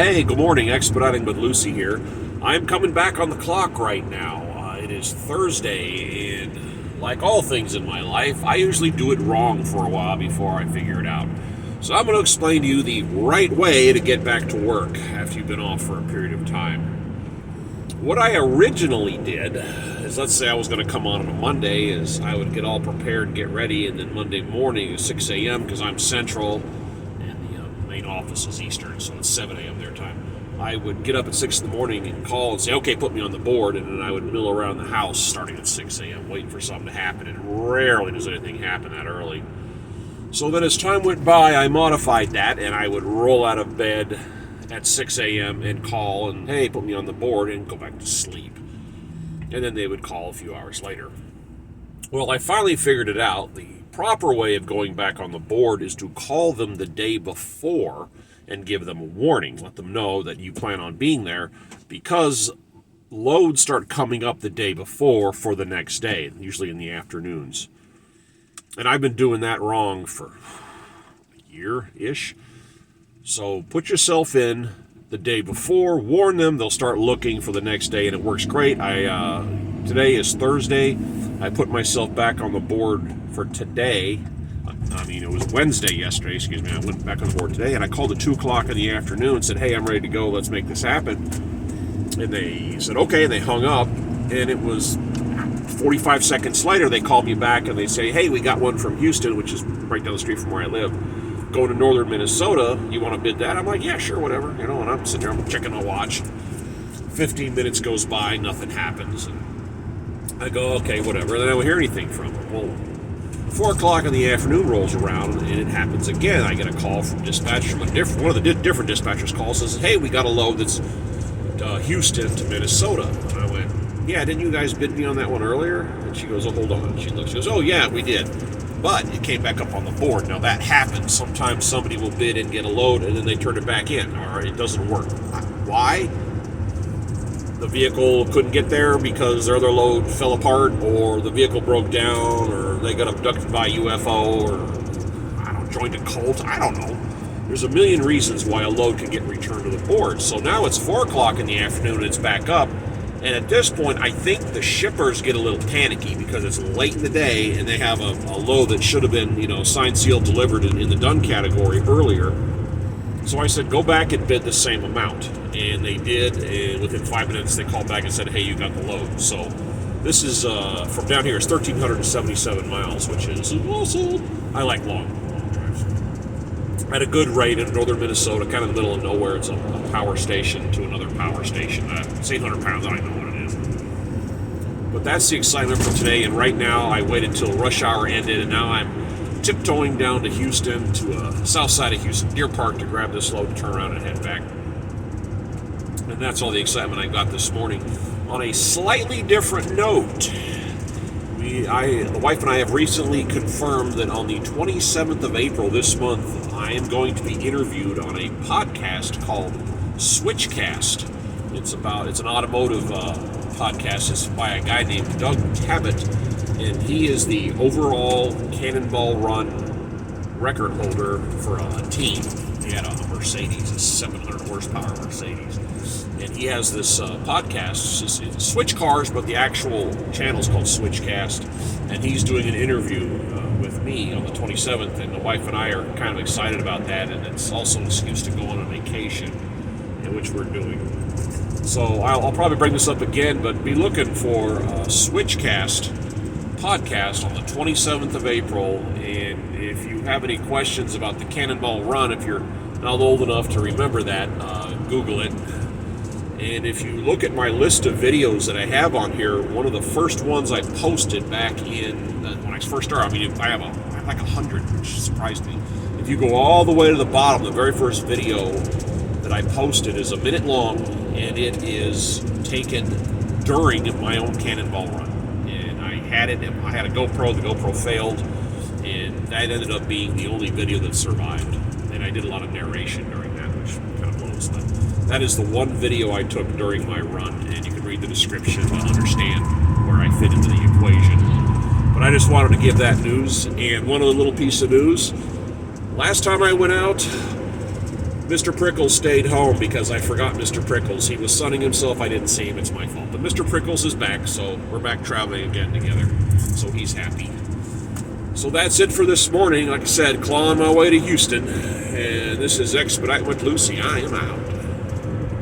Hey, good morning. Expediting with Lucy here. I'm coming back on the clock right now. It is Thursday, and like all things in my life, I usually do it wrong for a while before I figure it out. So I'm going to explain to you the right way to get back to work after you've been off for a period of time. What I originally did is, let's say I was going to come on a Monday, is I would get all prepared and get ready, and then Monday morning at 6 a.m., because I'm Central, main office is Eastern, so it's 7 a.m. their time. I would get up at 6 in the morning and call and say, okay, put me on the board, and then I would mill around the house starting at 6 a.m., waiting for something to happen, and rarely does anything happen that early. So then as time went by, I modified that, and I would roll out of bed at 6 a.m. and call and, hey, put me on the board, and go back to sleep. And then they would call a few hours later. Well, I finally figured it out. The proper way of going back on the board is to call them the day before and give them a warning. Let them know that you plan on being there, because loads start coming up the day before for the next day, usually in the afternoons. And I've been doing that wrong for a year-ish. So put yourself in the day before, warn them, they'll start looking for the next day, and it works great. Today is Thursday. I put myself back on the board for today. It was Wednesday yesterday, I went back on the board today, and I called at 2 o'clock in the afternoon and said, hey, I'm ready to go, let's make this happen. And they said, okay, and they hung up, and it was 45 seconds later, they called me back, and they say, hey, we got one from Houston, which is right down the street from where I live, going to northern Minnesota, you want to bid that? I'm like, yeah, sure, whatever, and I'm sitting there, I'm checking my watch. 15 minutes goes by, nothing happens, and I go, okay, whatever, and then I don't hear anything from them. Well, 4 o'clock in the afternoon rolls around, and it happens again. I get a call from dispatch, from one of the different dispatchers calls, says, hey, we got a load that's Houston to Minnesota. And I went, yeah, didn't you guys bid me on that one earlier? And she goes, oh, hold on. She looks, she goes, oh, yeah, we did. But it came back up on the board. Now, that happens. Sometimes somebody will bid and get a load, and then they turn it back in, or it doesn't work. Why? The vehicle couldn't get there because their other load fell apart, or the vehicle broke down, or they got abducted by a UFO, or joined a cult. I don't know. There's a million reasons why a load can get returned to the board. So now it's 4 o'clock in the afternoon and it's back up. And at this point, I think the shippers get a little panicky because it's late in the day and they have a load that should have been, signed, sealed, delivered in the done category earlier. So I said, go back and bid the same amount. And they did, and within 5 minutes they called back and said, hey, you got the load. So this is, from down here, it's 1,377 miles, which is also, I like long drives. At a good rate in northern Minnesota, kind of in the middle of nowhere. It's a power station to another power station. It's 800 pounds, I don't know what it is. But that's the excitement for today, and right now I waited till rush hour ended, and now I'm tiptoeing down to Houston, to south side of Houston, Deer Park, to grab this load, turn around, and head back. And that's all the excitement I got this morning. On a slightly different note, the wife and I have recently confirmed that on the 27th of April this month, I am going to be interviewed on a podcast called Switchcast. It's an automotive podcast. It's by a guy named Doug Cabot, and he is the overall Cannonball Run record holder for a team. He had a Mercedes, a 700 horsepower Mercedes. And he has this podcast. It's Switch Cars, but the actual channel is called Switchcast. And he's doing an interview with me on the 27th, and the wife and I are kind of excited about that. And it's also an excuse to go on a vacation, which we're doing. So I'll probably bring this up again, but be looking for Switchcast podcast on the 27th of April. And if you have any questions about the Cannonball Run, if you're not old enough to remember that, Google it. And if you look at my list of videos that I have on here, one of the first ones I posted back in when I first started, I have like 100, which surprised me. If you go all the way to the bottom, the very first video that I posted is a minute long, and it is taken during my own Cannonball Run. And I had a GoPro, the GoPro failed, and that ended up being the only video that survived. And I did a lot of narration during that, which kind of blows that. That is the one video I took during my run, and you can read the description to understand where I fit into the equation. But I just wanted to give that news. And one other little piece of news. Last time I went out, Mr. Prickles stayed home because I forgot Mr. Prickles. He was sunning himself. I didn't see him. It's my fault. But Mr. Prickles is back, so we're back traveling again together. So he's happy. So that's it for this morning. Like I said, clawing my way to Houston. And this is Expedite with Lucy. I am out.